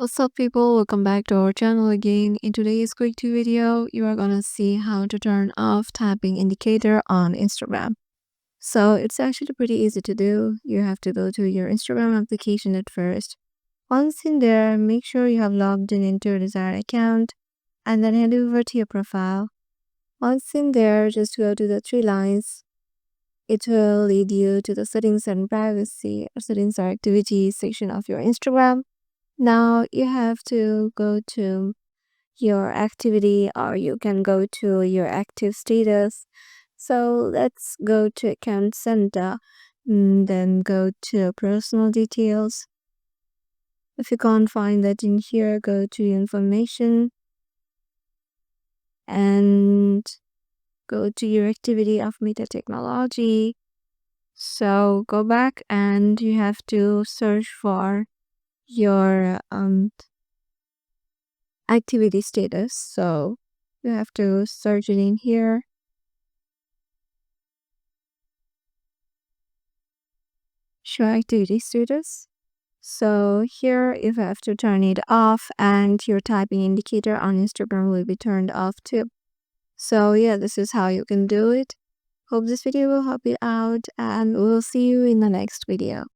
What's up, people? Welcome back to our channel again. In today's quick video, you are gonna see how to turn off tapping indicator on Instagram. So it's actually pretty easy to do. You have to go to your Instagram application at first. Once in there, make sure you have logged in into your desired account and then head over to your profile. Once in there, just go to the three lines. It will lead you to the settings and privacy or settings or activities section of your Instagram. Now you have to go to your activity or you can go to your active status. So let's go to account center, then go to personal details. If you can't find that in here, go to information and go to your activity of Meta Technology. So go back and you have to search for your activity status. So you have to search it in here. Show activity status. So here you have to turn it off and your typing indicator on Instagram will be turned off too. So yeah, this is how you can do it. Hope this video will help you out and we'll see you in the next video.